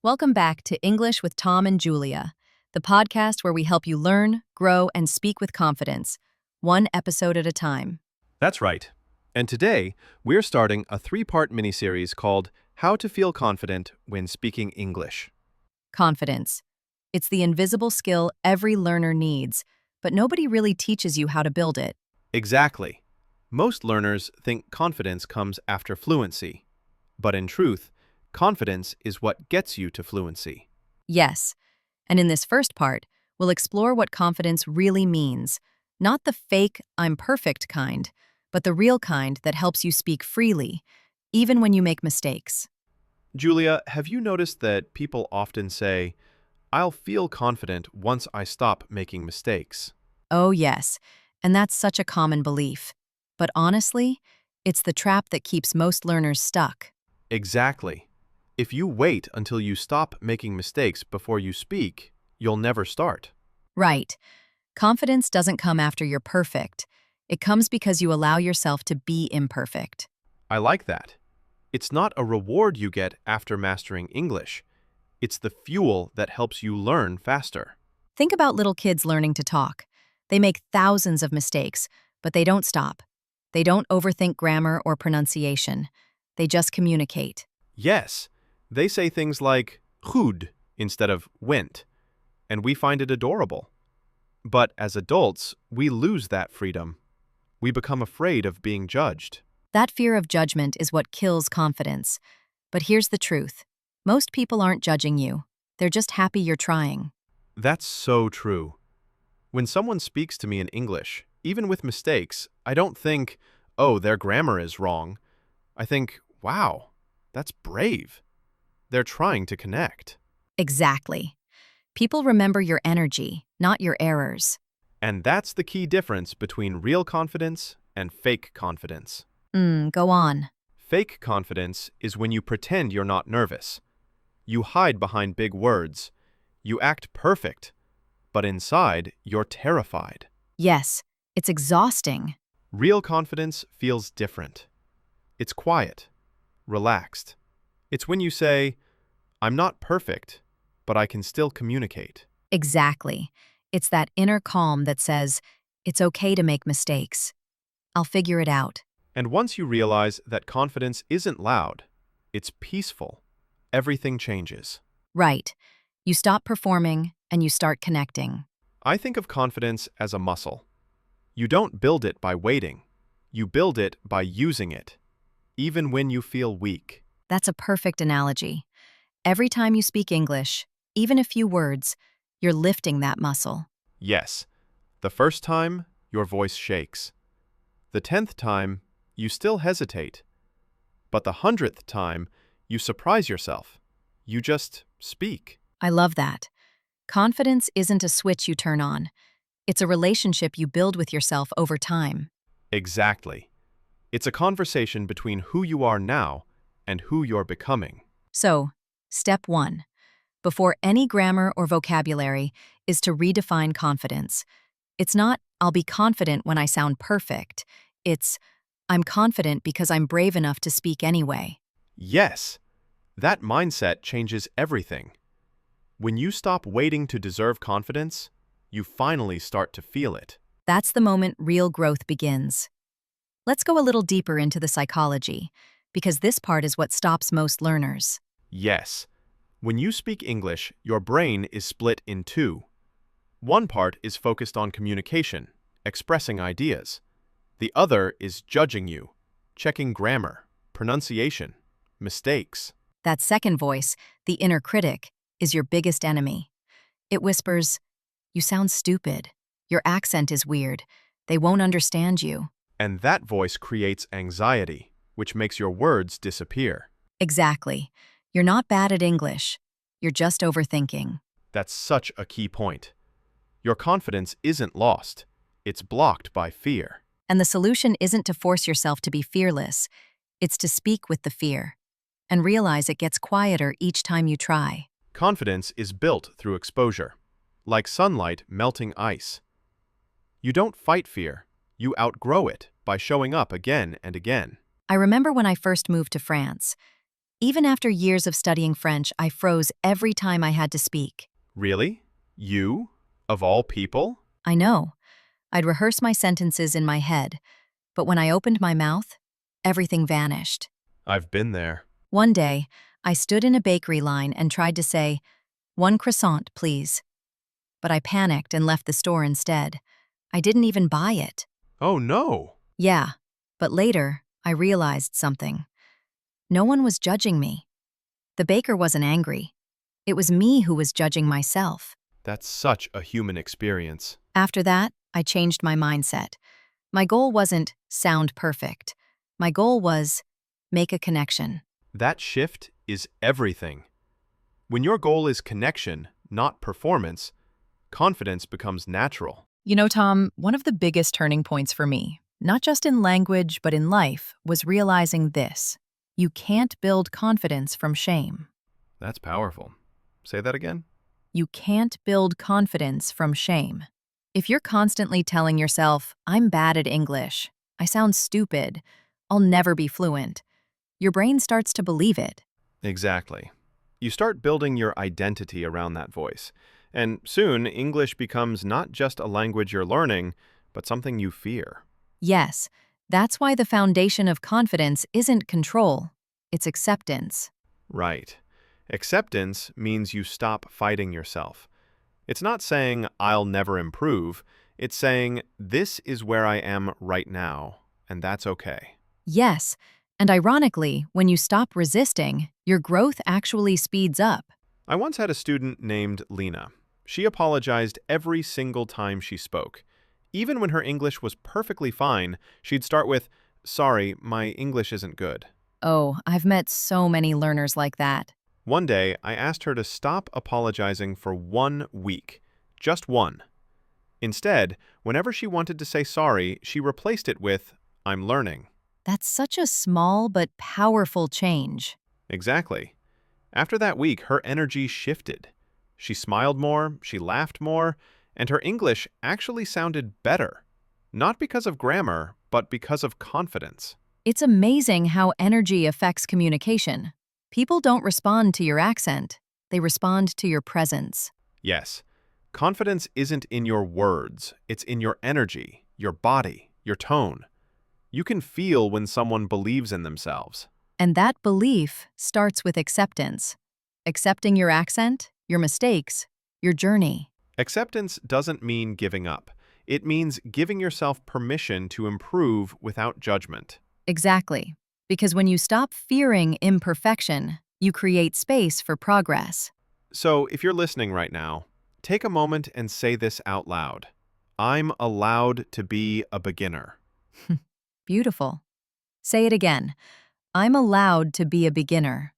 Welcome back to English with Tom and Julia, the podcast where we help you learn, grow, and speak with confidence, one episode at a time. That's right. And today, we're starting a three-part miniseries called How to Feel Confident When Speaking English. Confidence. It's the invisible skill every learner needs, but nobody really teaches you how to build it. Exactly. Most learners think confidence comes after fluency. But in truth, confidence is what gets you to fluency. Yes, and in this first part, we'll explore what confidence really means, not the fake, I'm perfect kind, but the real kind that helps you speak freely, even when you make mistakes. Julia, have you noticed that people often say, I'll feel confident once I stop making mistakes? Oh, yes, and that's such a common belief. But honestly, it's the trap that keeps most learners stuck. Exactly. If you wait until you stop making mistakes before you speak, you'll never start. Right. Confidence doesn't come after you're perfect. It comes because you allow yourself to be imperfect. I like that. It's not a reward you get after mastering English. It's the fuel that helps you learn faster. Think about little kids learning to talk. They make thousands of mistakes, but they don't stop. They don't overthink grammar or pronunciation. They just communicate. Yes, they say things like goed instead of went, and we find it adorable. But as adults, we lose that freedom. We become afraid of being judged. That fear of judgment is what kills confidence. But here's the truth. Most people aren't judging you. They're just happy you're trying. That's so true. When someone speaks to me in English, even with mistakes, I don't think, oh, their grammar is wrong. I think, wow, that's brave. They're trying to connect. Exactly. People remember your energy, not your errors. And that's the key difference between real confidence and fake confidence. Go on. Fake confidence is when you pretend you're not nervous. You hide behind big words. You act perfect, but inside, you're terrified. Yes, it's exhausting. Real confidence feels different. It's quiet, relaxed. It's when you say, I'm not perfect, but I can still communicate. Exactly. It's that inner calm that says, it's okay to make mistakes. I'll figure it out. And once you realize that confidence isn't loud, it's peaceful, everything changes. Right. You stop performing and you start connecting. I think of confidence as a muscle. You don't build it by waiting. You build it by using it, even when you feel weak. That's a perfect analogy. Every time you speak English, even a few words, you're lifting that muscle. Yes, the first time, your voice shakes. The 10th time, you still hesitate. But the 100th time, you surprise yourself. You just speak. I love that. Confidence isn't a switch you turn on. It's a relationship you build with yourself over time. Exactly. It's a conversation between who you are now and who you're becoming. So, step 1, before any grammar or vocabulary, is to redefine confidence. It's not, I'll be confident when I sound perfect. It's, I'm confident because I'm brave enough to speak anyway. Yes, that mindset changes everything. When you stop waiting to deserve confidence, you finally start to feel it. That's the moment real growth begins. Let's go a little deeper into the psychology, because this part is what stops most learners. Yes, when you speak English, your brain is split in two. One part is focused on communication, expressing ideas. The other is judging you, checking grammar, pronunciation, mistakes. That second voice, the inner critic, is your biggest enemy. It whispers, you sound stupid. Your accent is weird. They won't understand you. And that voice creates anxiety, which makes your words disappear. Exactly. You're not bad at English. You're just overthinking. That's such a key point. Your confidence isn't lost. It's blocked by fear. And the solution isn't to force yourself to be fearless. It's to speak with the fear and realize it gets quieter each time you try. Confidence is built through exposure, like sunlight melting ice. You don't fight fear. You outgrow it by showing up again and again. I remember when I first moved to France. Even after years of studying French, I froze every time I had to speak. Really? You? Of all people? I know. I'd rehearse my sentences in my head, but when I opened my mouth, everything vanished. I've been there. One day, I stood in a bakery line and tried to say, "One croissant, please." But I panicked and left the store instead. I didn't even buy it. Oh no! Yeah, but later, I realized something. No one was judging me. The baker wasn't angry. It was me who was judging myself. That's such a human experience. After that, I changed my mindset. My goal wasn't sound perfect. My goal was make a connection. That shift is everything. When your goal is connection, not performance, confidence becomes natural. You know, Tom, one of the biggest turning points for me, not just in language but in life, was realizing this. You can't build confidence from shame. That's powerful. Say that again? You can't build confidence from shame. If you're constantly telling yourself, "I'm bad at English, I sound stupid, I'll never be fluent," your brain starts to believe it. Exactly. You start building your identity around that voice. And soon, English becomes not just a language you're learning, but something you fear. Yes, that's why the foundation of confidence isn't control, it's acceptance. Right. Acceptance means you stop fighting yourself. It's not saying, "I'll never improve." It's saying, "This is where I am right now, and that's okay." Yes, and ironically, when you stop resisting, your growth actually speeds up. I once had a student named Lena. She apologized every single time she spoke. Even when her English was perfectly fine, she'd start with, "Sorry, my English isn't good." Oh, I've met so many learners like that. One day, I asked her to stop apologizing for 1 week. Just one. Instead, whenever she wanted to say sorry, she replaced it with, "I'm learning." That's such a small but powerful change. Exactly. After that week, her energy shifted. She smiled more, she laughed more, and her English actually sounded better. Not because of grammar, but because of confidence. It's amazing how energy affects communication. People don't respond to your accent, they respond to your presence. Yes, confidence isn't in your words, it's in your energy, your body, your tone. You can feel when someone believes in themselves. And that belief starts with acceptance. Accepting your accent, your mistakes, your journey. Acceptance doesn't mean giving up. It means giving yourself permission to improve without judgment. Exactly. Because when you stop fearing imperfection, you create space for progress. So, if you're listening right now, take a moment and say this out loud. I'm allowed to be a beginner. Beautiful. Say it again. I'm allowed to be a beginner.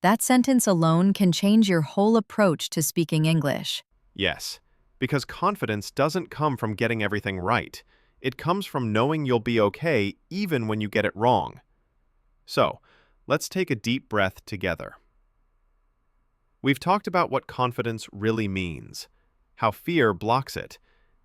That sentence alone can change your whole approach to speaking English. Yes, because confidence doesn't come from getting everything right. It comes from knowing you'll be okay even when you get it wrong. So, let's take a deep breath together. We've talked about what confidence really means, how fear blocks it,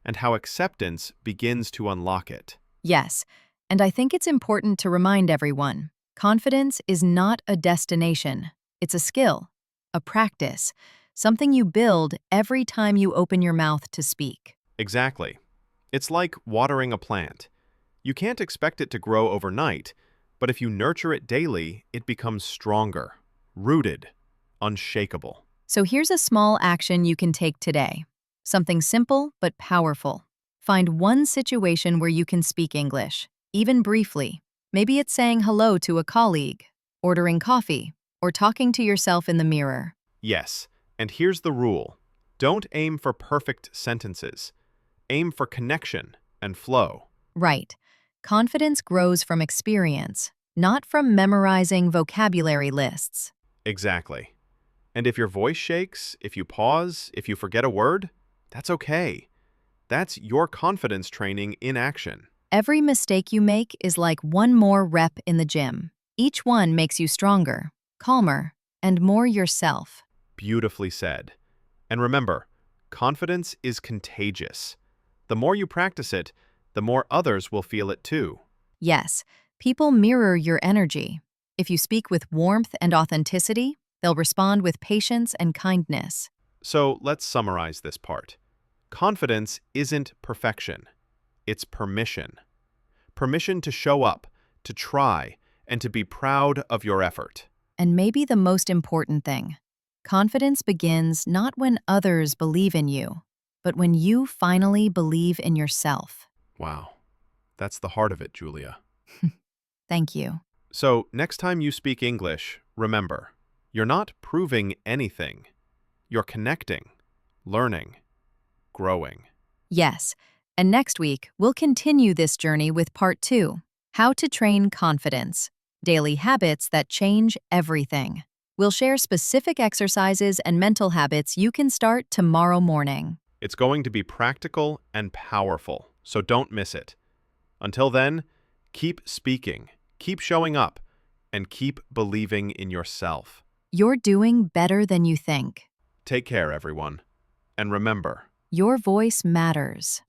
and how acceptance begins to unlock it. Yes, and I think it's important to remind everyone, confidence is not a destination. It's a skill, a practice, something you build every time you open your mouth to speak. Exactly. It's like watering a plant. You can't expect it to grow overnight, but if you nurture it daily, it becomes stronger, rooted, unshakable. So here's a small action you can take today. Something simple but powerful. Find one situation where you can speak English, even briefly. Maybe it's saying hello to a colleague, ordering coffee, or talking to yourself in the mirror. Yes, and here's the rule. Don't aim for perfect sentences. Aim for connection and flow. Right. Confidence grows from experience, not from memorizing vocabulary lists. Exactly. And if your voice shakes, if you pause, if you forget a word, that's okay. That's your confidence training in action. Every mistake you make is like one more rep in the gym. Each one makes you stronger, calmer, and more yourself. Beautifully said. And remember, confidence is contagious. The more you practice it, the more others will feel it too. Yes, people mirror your energy. If you speak with warmth and authenticity, they'll respond with patience and kindness. So let's summarize this part. Confidence isn't perfection. It's permission. Permission to show up, to try, and to be proud of your effort. And maybe the most important thing, confidence begins not when others believe in you, but when you finally believe in yourself. Wow, that's the heart of it, Julia. Thank you. So, next time you speak English, remember, you're not proving anything. You're connecting, learning, growing. Yes, and next week, we'll continue this journey with part 2, How to Train Confidence, Daily Habits That Change Everything. We'll share specific exercises and mental habits you can start tomorrow morning. It's going to be practical and powerful, so don't miss it. Until then, keep speaking, keep showing up, and keep believing in yourself. You're doing better than you think. Take care, everyone. And remember, Your voice matters.